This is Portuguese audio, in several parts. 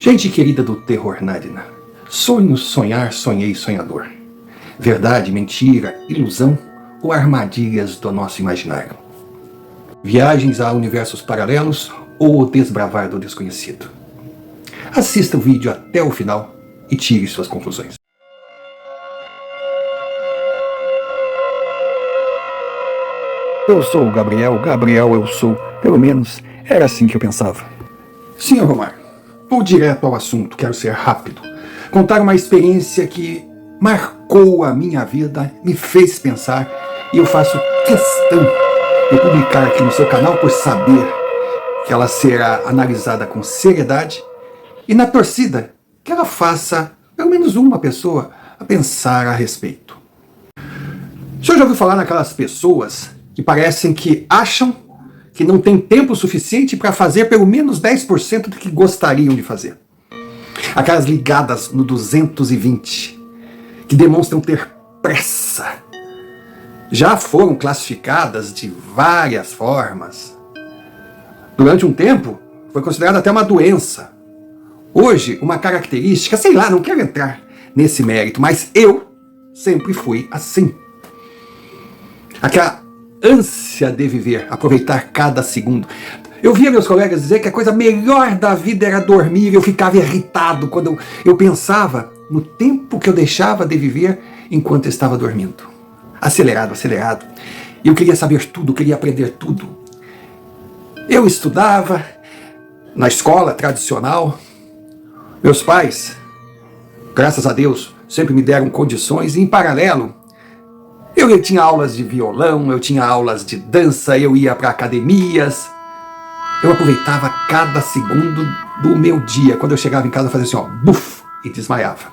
Gente querida do terror Narina, sonho, sonhar, sonhei, sonhador. Verdade, mentira, ilusão ou armadilhas do nosso imaginário. Viagens a universos paralelos ou o desbravar do desconhecido. Assista o vídeo até o final e tire suas conclusões. Eu sou o Gabriel eu sou. Pelo menos era assim que eu pensava. Senhor Romário, vou direto ao assunto, quero ser rápido. Contar uma experiência que marcou a minha vida, me fez pensar, e eu faço questão de publicar aqui no seu canal por saber que ela será analisada com seriedade e na torcida que ela faça pelo menos uma pessoa a pensar a respeito. O senhor já ouviu falar naquelas pessoas que parecem que acham que não tem tempo suficiente para fazer pelo menos 10% do que gostariam de fazer? Aquelas ligadas no 220, que demonstram ter pressa, já foram classificadas de várias formas. Durante um tempo, foi considerada até uma doença. Hoje, uma característica, sei lá, não quero entrar nesse mérito, mas eu sempre fui assim. Aquela ânsia de viver, aproveitar cada segundo. Eu via meus colegas dizer que a coisa melhor da vida era dormir. Eu ficava irritado quando eu pensava no tempo que eu deixava de viver enquanto eu estava dormindo. Acelerado. E eu queria saber tudo, queria aprender tudo. Eu estudava na escola tradicional. Meus pais, graças a Deus, sempre me deram condições e, em paralelo, eu tinha aulas de violão, eu tinha aulas de dança, eu ia para academias. Eu aproveitava cada segundo do meu dia. Quando eu chegava em casa, eu fazia assim, ó, buf, e desmaiava.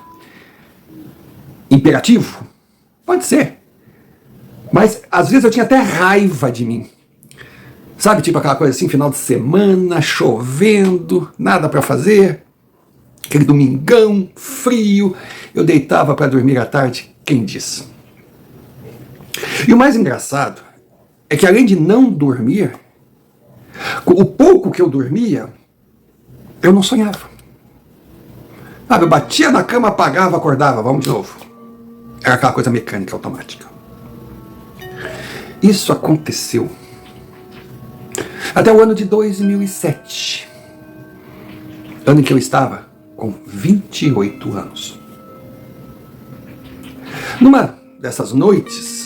Imperativo? Pode ser. Mas, às vezes, eu tinha até raiva de mim. Sabe, tipo aquela coisa assim, final de semana, chovendo, nada para fazer. Aquele domingão, frio. Eu deitava para dormir à tarde, quem disse? E o mais engraçado é que, além de não dormir, o pouco que eu dormia, eu não sonhava. Sabe, eu batia na cama, apagava, acordava, vamos de novo. Era aquela coisa mecânica, automática. Isso aconteceu até o ano de 2007. Ano em que eu estava com 28 anos. Numa dessas noites,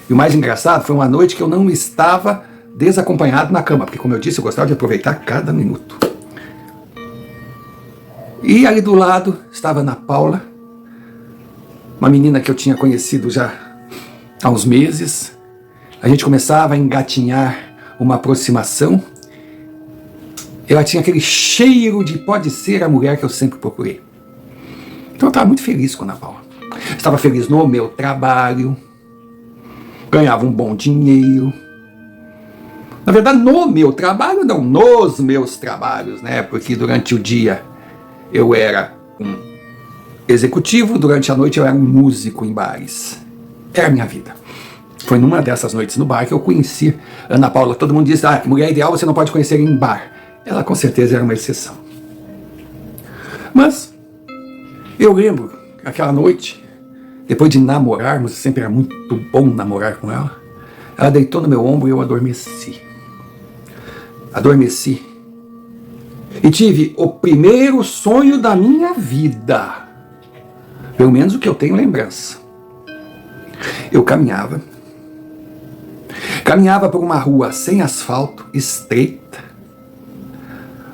e o mais engraçado foi uma noite que eu não estava desacompanhado na cama, porque, como eu disse, eu gostava de aproveitar cada minuto. E ali do lado estava Ana Paula, uma menina que eu tinha conhecido já há uns meses. A gente começava a engatinhar uma aproximação. Ela tinha aquele cheiro de pode ser a mulher que eu sempre procurei. Então eu estava muito feliz com a Ana Paula. Estava feliz no meu trabalho, ganhava um bom dinheiro. Na verdade, no meu trabalho, não, nos meus trabalhos, né? Porque durante o dia eu era um executivo, durante a noite eu era um músico em bares. Era a minha vida. Foi numa dessas noites no bar que eu conheci Ana Paula. Todo mundo diz, que mulher ideal você não pode conhecer em bar. Ela com certeza era uma exceção. Mas eu lembro aquela noite, depois de namorarmos, sempre era muito bom namorar com ela, ela deitou no meu ombro e eu adormeci. Adormeci. E tive o primeiro sonho da minha vida. Pelo menos o que eu tenho lembrança. Eu caminhava por uma rua sem asfalto, estreita.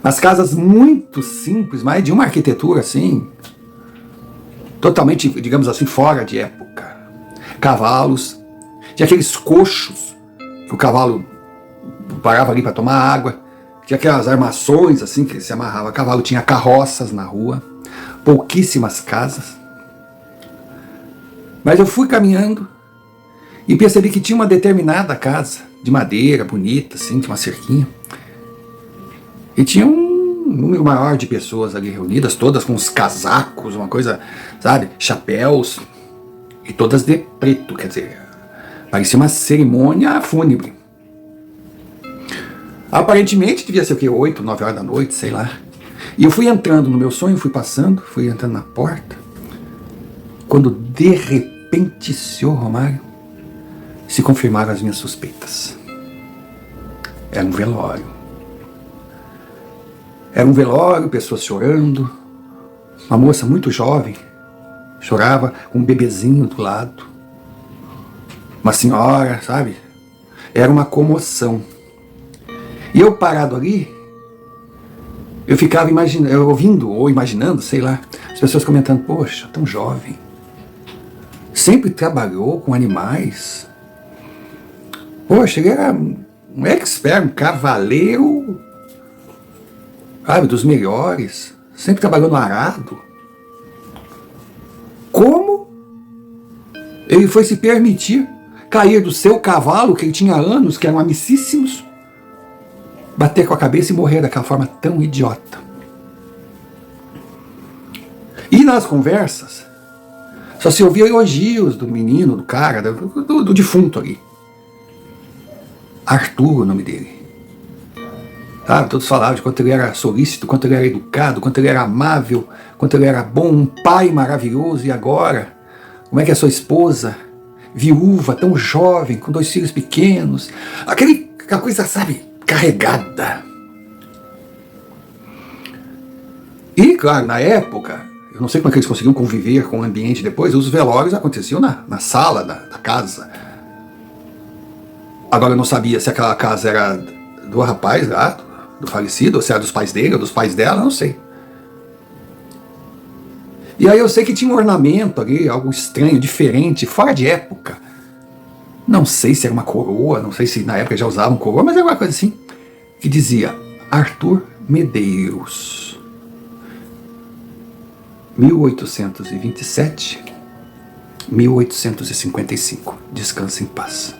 As casas muito simples, mas de uma arquitetura assim, totalmente, digamos assim, fora de época. Cavalos, tinha aqueles coxos que o cavalo parava ali para tomar água, tinha aquelas armações assim que se amarrava a cavalo, tinha carroças na rua, pouquíssimas casas. Mas eu fui caminhando e percebi que tinha uma determinada casa de madeira, bonita, assim, tinha uma cerquinha. E tinha um número maior de pessoas ali reunidas, todas com os casacos, uma coisa, sabe, chapéus, e todas de preto, quer dizer, parecia uma cerimônia fúnebre. Aparentemente devia ser o quê? 8, 9 horas da noite, sei lá. E eu fui entrando no meu sonho, fui passando, fui entrando na porta, quando de repente, senhor Romário, se confirmaram as minhas suspeitas. Era um velório. Era um velório, pessoas chorando, uma moça muito jovem, chorava com um bebezinho do lado, uma senhora, sabe? Era uma comoção. E eu parado ali, eu ficava imaginando, ouvindo ou imaginando, sei lá, as pessoas comentando, poxa, tão jovem, sempre trabalhou com animais, poxa, ele era um expert, um cavaleiro, sabe, dos melhores, sempre trabalhou no arado. Como ele foi se permitir cair do seu cavalo, que ele tinha anos, que eram amicíssimos, bater com a cabeça e morrer daquela forma tão idiota? E nas conversas, só se ouvia elogios do menino, do cara, do defunto ali. Arthur, o nome dele. Sabe, todos falavam de quanto ele era solícito, quanto ele era educado, quanto ele era amável, quanto ele era bom, um pai maravilhoso. E agora, como é que é a sua esposa, viúva, tão jovem, com 2 filhos pequenos, aquela coisa, sabe, carregada. E, claro, na época, eu não sei como é que eles conseguiam conviver com o ambiente depois, os velórios aconteciam na sala da casa. Agora eu não sabia se aquela casa era do rapaz lá, do falecido, ou se era dos pais dele, ou dos pais dela, não sei. E aí eu sei que tinha um ornamento ali, algo estranho, diferente, fora de época. Não sei se era uma coroa, não sei se na época já usavam coroa, mas era uma coisa assim, que dizia Arthur Medeiros, 1827, 1855, descansa em paz.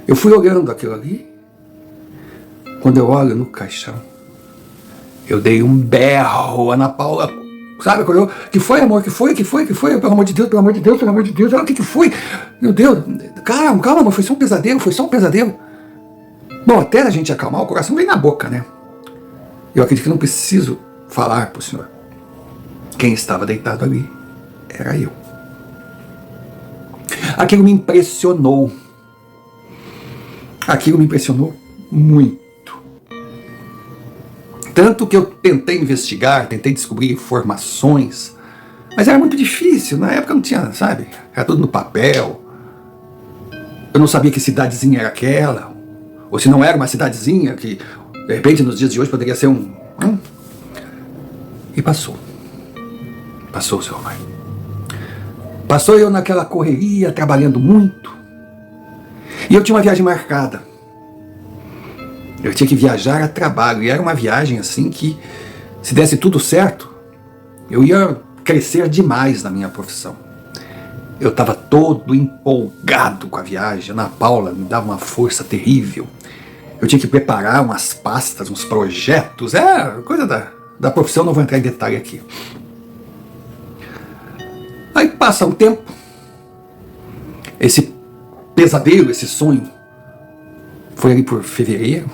Eu fui olhando aquilo ali, quando eu olho no caixão, eu dei um berro, Ana Paula, sabe, acordou, que foi, amor, que foi, pelo amor de Deus, o que foi? Meu Deus, calma, amor, foi só um pesadelo. Bom, até a gente acalmar, o coração vem na boca, né? Eu acredito que não preciso falar pro senhor. Quem estava deitado ali era eu. Aquilo me impressionou muito. Tanto que eu tentei investigar, tentei descobrir informações, mas era muito difícil. Na época não tinha, sabe? Era tudo no papel. Eu não sabia que cidadezinha era aquela, ou se não era uma cidadezinha, que de repente nos dias de hoje poderia ser um... E passou, senhor Romário. Passou eu naquela correria, trabalhando muito. E eu tinha uma viagem marcada. Eu tinha que viajar a trabalho. E era uma viagem assim que, se desse tudo certo, eu ia crescer demais na minha profissão. Eu estava todo empolgado com a viagem. A Ana Paula me dava uma força terrível. Eu tinha que preparar umas pastas, uns projetos. Coisa da profissão, não vou entrar em detalhe aqui. Aí passa um tempo. Esse pesadelo, esse sonho, foi ali por fevereiro.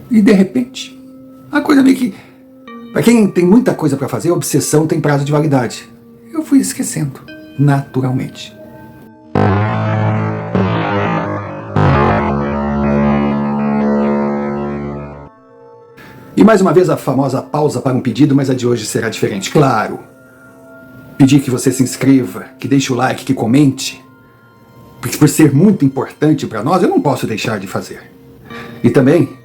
E de repente, a coisa meio que... Para quem tem muita coisa para fazer, a obsessão tem prazo de validade. Eu fui esquecendo, naturalmente. E mais uma vez a famosa pausa para um pedido, mas a de hoje será diferente. Claro, pedir que você se inscreva, que deixe o like, que comente, porque por ser muito importante para nós, eu não posso deixar de fazer. E também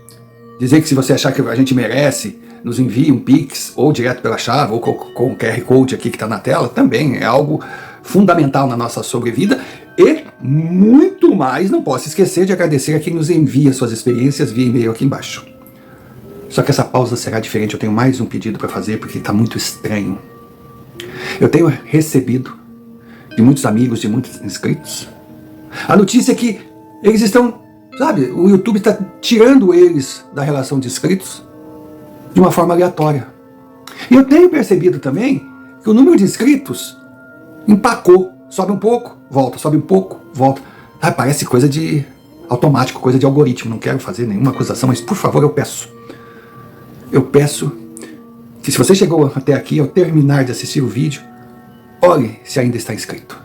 dizer que se você achar que a gente merece, nos envie um Pix, ou direto pela chave, ou com o QR Code aqui que está na tela, também é algo fundamental na nossa sobrevida. E muito mais, não posso esquecer de agradecer a quem nos envia suas experiências via e-mail aqui embaixo. Só que essa pausa será diferente, eu tenho mais um pedido para fazer, porque está muito estranho. Eu tenho recebido de muitos amigos, de muitos inscritos, a notícia que eles estão, sabe, o YouTube está tirando eles da relação de inscritos de uma forma aleatória. E eu tenho percebido também que o número de inscritos empacou, sobe um pouco, volta, sobe um pouco, volta. Parece coisa de automático, coisa de algoritmo. Não quero fazer nenhuma acusação, mas por favor, eu peço que se você chegou até aqui, ao terminar de assistir o vídeo, olhe se ainda está inscrito.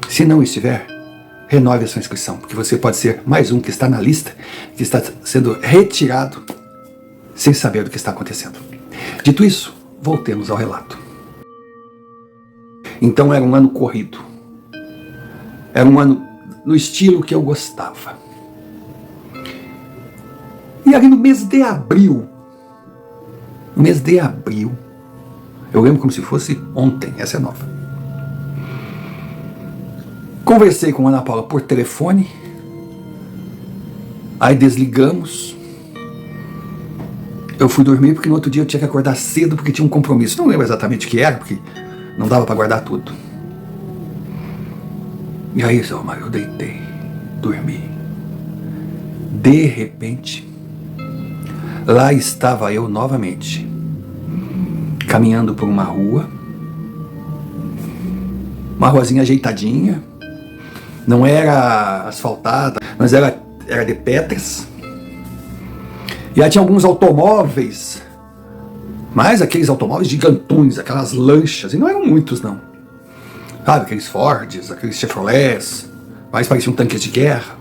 Se não estiver, renove a sua inscrição, porque você pode ser mais um que está na lista, que está sendo retirado sem saber do que está acontecendo. Dito isso, voltemos ao relato. Então era um ano corrido. Era um ano no estilo que eu gostava. E ali no mês de abril, eu lembro como se fosse ontem, essa é nova. Conversei com a Ana Paula por telefone, aí desligamos. Eu fui dormir porque no outro dia eu tinha que acordar cedo porque tinha um compromisso. Não lembro exatamente o que era, porque não dava para guardar tudo. E aí, seu Romário, eu deitei, dormi. De repente, lá estava eu novamente, caminhando por uma ruazinha ajeitadinha, não era asfaltada, mas era de pedras. E aí tinha alguns automóveis, mas aqueles automóveis gigantões, aquelas lanchas, e não eram muitos não. Sabe, aqueles Fords, aqueles Chevrolets, mais pareciam tanques de guerra.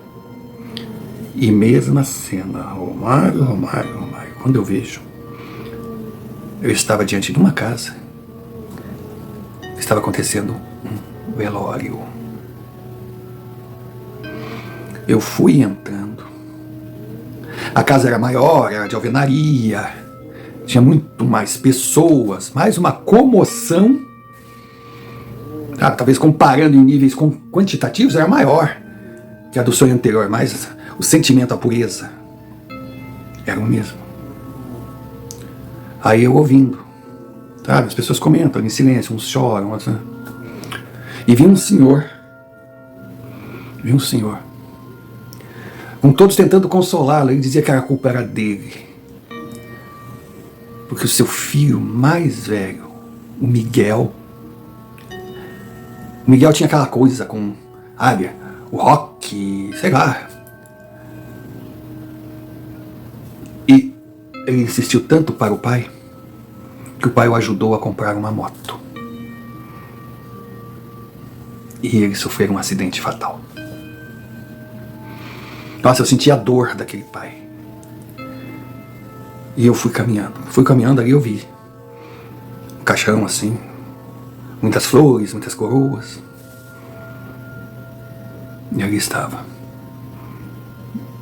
E mesma cena, Romário, quando eu vejo, eu estava diante de uma casa, estava acontecendo um velório. Eu fui entrando, a casa era maior, era de alvenaria, tinha muito mais pessoas, mais uma comoção, talvez comparando em níveis quantitativos, era maior que a do sonho anterior, mas o sentimento, a pureza, era o mesmo. Aí eu ouvindo, as pessoas comentam em silêncio, uns choram, outros, né? E vi um senhor, com todos tentando consolá-lo. Ele dizia que a culpa era dele, porque o seu filho mais velho, o Miguel tinha aquela coisa com, o rock, sei lá. E ele insistiu tanto para o pai, que o pai o ajudou a comprar uma moto. E ele sofreu um acidente fatal. Nossa, eu senti a dor daquele pai. E eu fui caminhando, ali eu vi um caixão assim, muitas flores, muitas coroas. E ali estava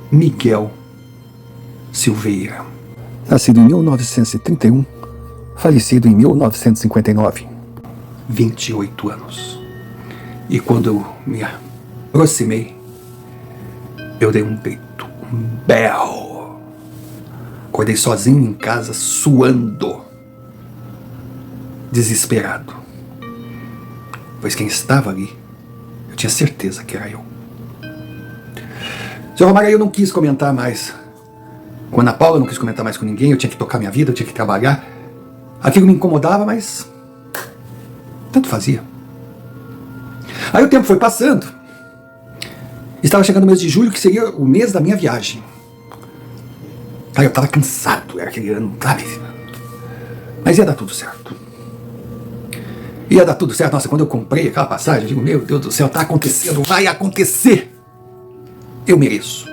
Miguel Silveira, Nascido em 1931, falecido em 1959. 28 anos. E quando eu me aproximei, eu dei um grito, um berro. Acordei sozinho em casa, suando, desesperado. Pois quem estava ali, eu tinha certeza que era eu. Seu Romário, eu não quis comentar mais. Com a Ana Paula, eu não quis comentar mais com ninguém. Eu tinha que tocar minha vida, eu tinha que trabalhar. Aquilo me incomodava, mas tanto fazia. Aí o tempo foi passando. Estava chegando o mês de julho, que seria o mês da minha viagem. Aí eu estava cansado, era aquele ano, sabe? Mas ia dar tudo certo. Ia dar tudo certo. Nossa, quando eu comprei aquela passagem, eu digo, meu Deus do céu, está acontecendo, vai acontecer. Eu mereço.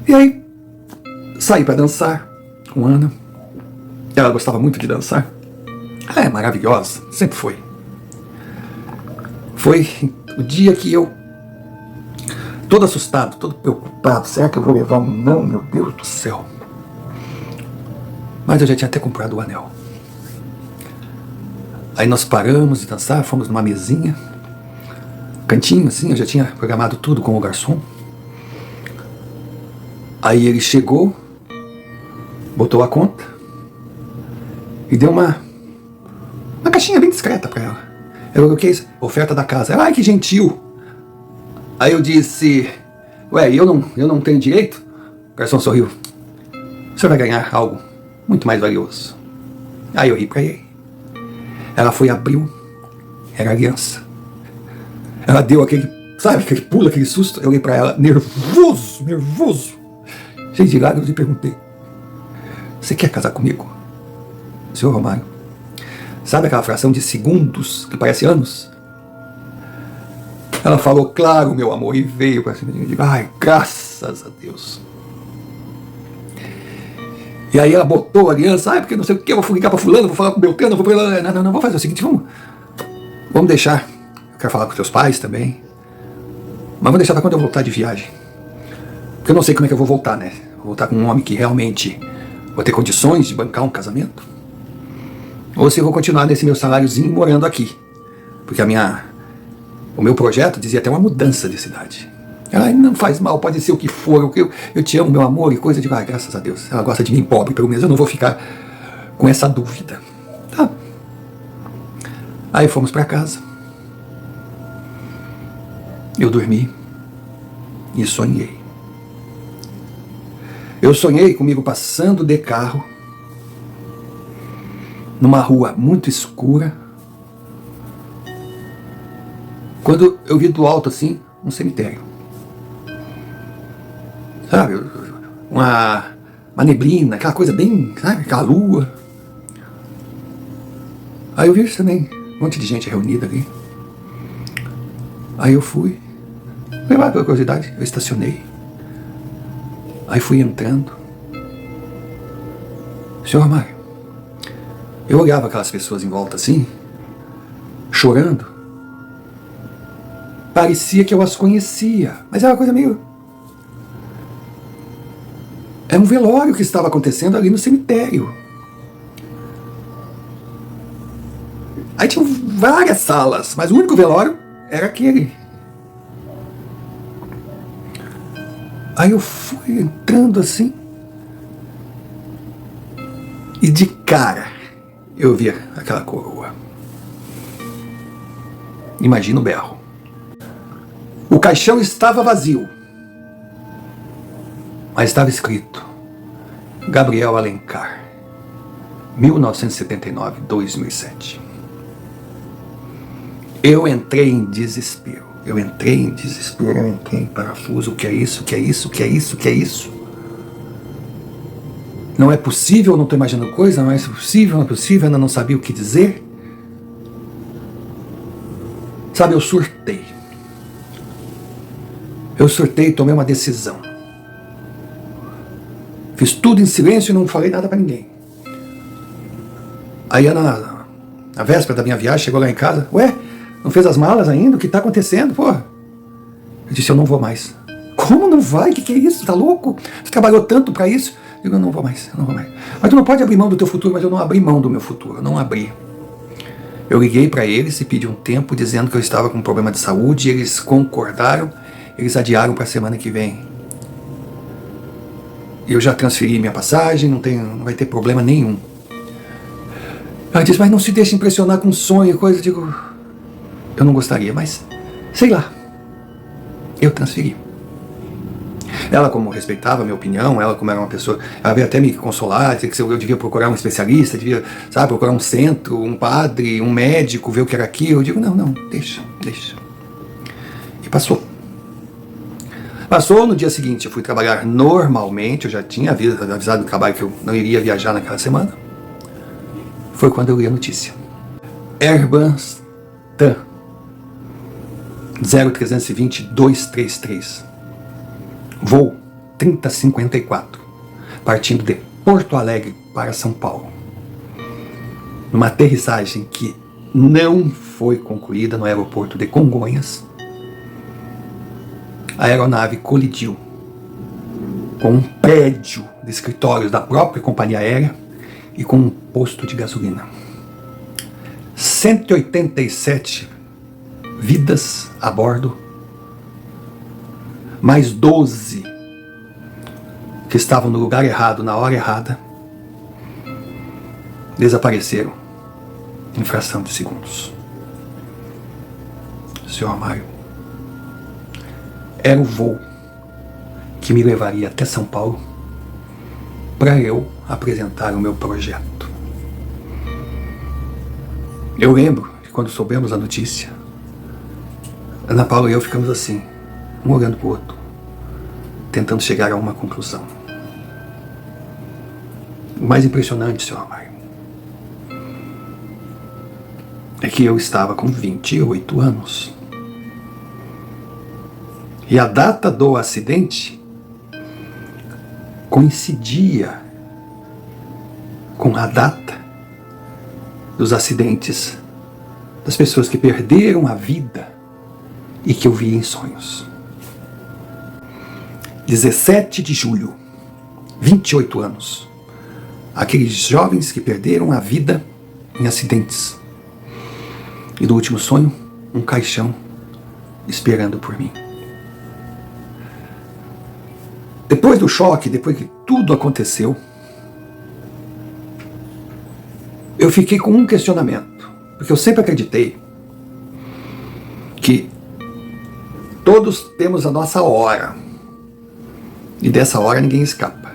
E aí, saí para dançar com a Ana. Ela gostava muito de dançar. Ela é maravilhosa, sempre foi. Foi o dia que eu, todo assustado, todo preocupado, será que eu vou levar um não, meu Deus do céu? Mas eu já tinha até comprado o anel. Aí nós paramos de dançar, fomos numa mesinha, cantinho assim, eu já tinha programado tudo com o garçom. Aí ele chegou, botou a conta e deu uma caixinha bem discreta para ela. Eu falei, o que é isso? Oferta da casa. Ela, ai, que gentil. Aí eu disse, ué, eu não tenho direito? O garçom sorriu. Você vai ganhar algo muito mais valioso. Aí eu ri para ele. Ela foi, abriu, era aliança. Ela deu aquele sabe, aquele pulo, aquele susto. Eu olhei para ela, nervoso, cheio de lágrimas, e perguntei: você quer casar comigo, senhor Romário? Sabe aquela fração de segundos que parece anos? Ela falou: claro, meu amor, e veio para cima de mim. Eu digo: ai, graças a Deus. E aí ela botou a aliança: ai, porque não sei o que, eu vou ligar para fulano, vou falar com o Beltrano, vou falar. Não, vou fazer o seguinte, vamos deixar. Eu quero falar com teus pais também. Mas vou deixar para quando eu voltar de viagem. Porque eu não sei como é que eu vou voltar, né? Vou voltar com um homem que realmente vou ter condições de bancar um casamento. Ou se eu vou continuar nesse meu saláriozinho morando aqui. Porque o meu projeto dizia até uma mudança de cidade. Ela: não faz mal, pode ser o que for, eu te amo, meu amor, e coisa de... ah, graças a Deus, ela gosta de mim pobre, pelo menos eu não vou ficar com essa dúvida. Tá. Aí fomos para casa. Eu dormi e sonhei. Eu sonhei comigo passando de carro numa rua muito escura, quando eu vi do alto assim um cemitério. Sabe, uma neblina, aquela coisa bem, sabe, aquela lua. Aí eu vi isso também, um monte de gente reunida ali. Aí eu fui lá pela curiosidade, eu estacionei. Aí fui entrando. Senhor Romário, eu olhava aquelas pessoas em volta assim, chorando. Parecia que eu as conhecia, mas era uma coisa meio... Era um velório que estava acontecendo ali no cemitério. Aí tinha várias salas, mas o único velório era aquele. Aí eu fui entrando assim, e de cara eu vi aquela coroa. Imagina o berro. O caixão estava vazio, mas estava escrito: Gabriel Alencar, 1979-2007. Eu entrei em desespero. Eu entrei em parafuso. O que é isso? O que é isso? O que é isso? O que é isso? Não é possível, não estou imaginando coisa, não é possível, não é possível, ainda não sabia o que dizer. Sabe, eu surtei. Eu surtei e tomei uma decisão. Fiz tudo em silêncio e não falei nada para ninguém. Aí na véspera da minha viagem, chegou lá em casa: ué, não fez as malas ainda? O que está acontecendo? Pô. Eu disse: eu não vou mais. Como não vai? O que é isso? Tá louco? Você trabalhou tanto para isso? Eu digo: eu não vou mais. Mas tu não pode abrir mão do teu futuro. Mas eu não abri mão do meu futuro, eu não abri. Eu liguei para eles e pedi um tempo, dizendo que eu estava com um problema de saúde, e eles concordaram, eles adiaram para a semana que vem. Eu já transferi minha passagem, não vai ter problema nenhum. Ela disse: mas não se deixe impressionar com sonho e coisa. Eu digo: eu não gostaria, mas sei lá. Eu transferi. Ela, como respeitava a minha opinião, ela, como era uma pessoa, ela veio até me consolar, dizer que eu devia procurar um especialista, devia, sabe, procurar um centro, um padre, um médico, ver o que era aquilo. Eu digo: não, deixa. E passou. Passou, no dia seguinte eu fui trabalhar normalmente, eu já tinha avisado no trabalho que eu não iria viajar naquela semana. Foi quando eu li a notícia. Airbus TAM 0320-233, voo 3054, partindo de Porto Alegre para São Paulo. Numa aterrissagem que não foi concluída no aeroporto de Congonhas, a aeronave colidiu com um prédio de escritórios da própria companhia aérea e com um posto de gasolina. 187 vidas a bordo, mais 12 que estavam no lugar errado, na hora errada, desapareceram em fração de segundos. Senhor Romário, era o voo que me levaria até São Paulo para eu apresentar o meu projeto. Eu lembro que quando soubemos a notícia, Ana Paula e eu ficamos assim, um olhando para o outro, tentando chegar a uma conclusão. O mais impressionante, senhor Amaro, é que eu estava com 28 anos. E a data do acidente coincidia com a data dos acidentes das pessoas que perderam a vida e que eu vi em sonhos. 17 de julho, 28 anos. Aqueles jovens que perderam a vida em acidentes. E do último sonho, um caixão esperando por mim. Depois do choque, depois que tudo aconteceu, eu fiquei com um questionamento, porque eu sempre acreditei que todos temos a nossa hora, e dessa hora ninguém escapa.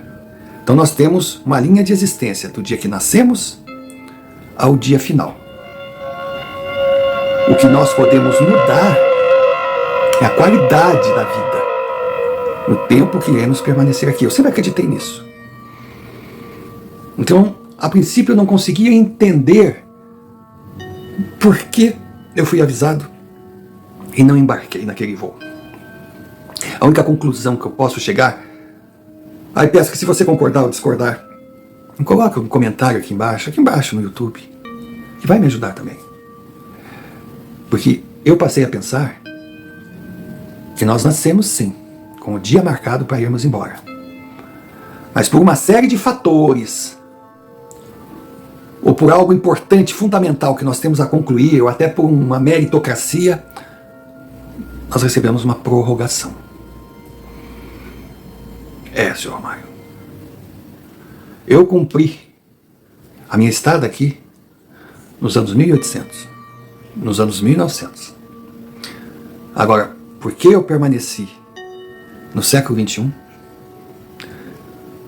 Então nós temos uma linha de existência do dia que nascemos ao dia final. O que nós podemos mudar é a qualidade da vida, o tempo que iremos permanecer aqui. Eu sempre acreditei nisso. Então, a princípio eu não conseguia entender por que eu fui avisado e não embarquei naquele voo. A única conclusão que eu posso chegar, aí peço que se você concordar ou discordar, coloque um comentário aqui embaixo no YouTube, que vai me ajudar também. Porque eu passei a pensar que nós nascemos sim, com o dia marcado para irmos embora. Mas por uma série de fatores, ou por algo importante, fundamental que nós temos a concluir, ou até por uma meritocracia, nós recebemos uma prorrogação. Senhor Mário, eu cumpri a minha estada aqui nos anos 1800, nos anos 1900. Agora, por que eu permaneci no século XXI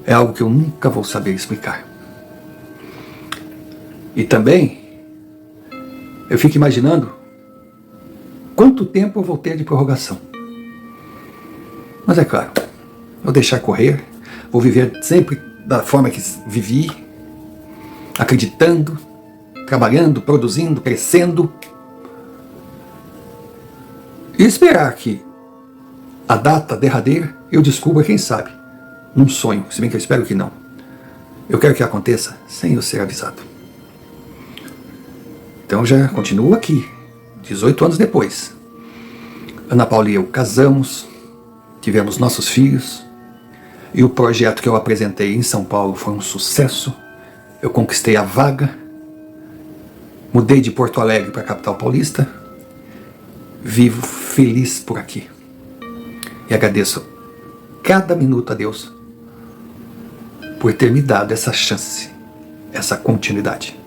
é algo que eu nunca vou saber explicar. E também eu fico imaginando quanto tempo eu vou ter de prorrogação. Mas é claro, vou deixar correr, vou viver sempre da forma que vivi, acreditando, trabalhando, produzindo, crescendo, e esperar que a data derradeira eu descubra, quem sabe, num sonho, se bem que eu espero que não. Eu quero que aconteça sem eu ser avisado. Então já continuo aqui, 18 anos depois. Ana Paula e eu casamos, tivemos nossos filhos, e o projeto que eu apresentei em São Paulo foi um sucesso. Eu conquistei a vaga, mudei de Porto Alegre para a capital paulista, vivo feliz por aqui. E agradeço cada minuto a Deus por ter me dado essa chance, essa continuidade.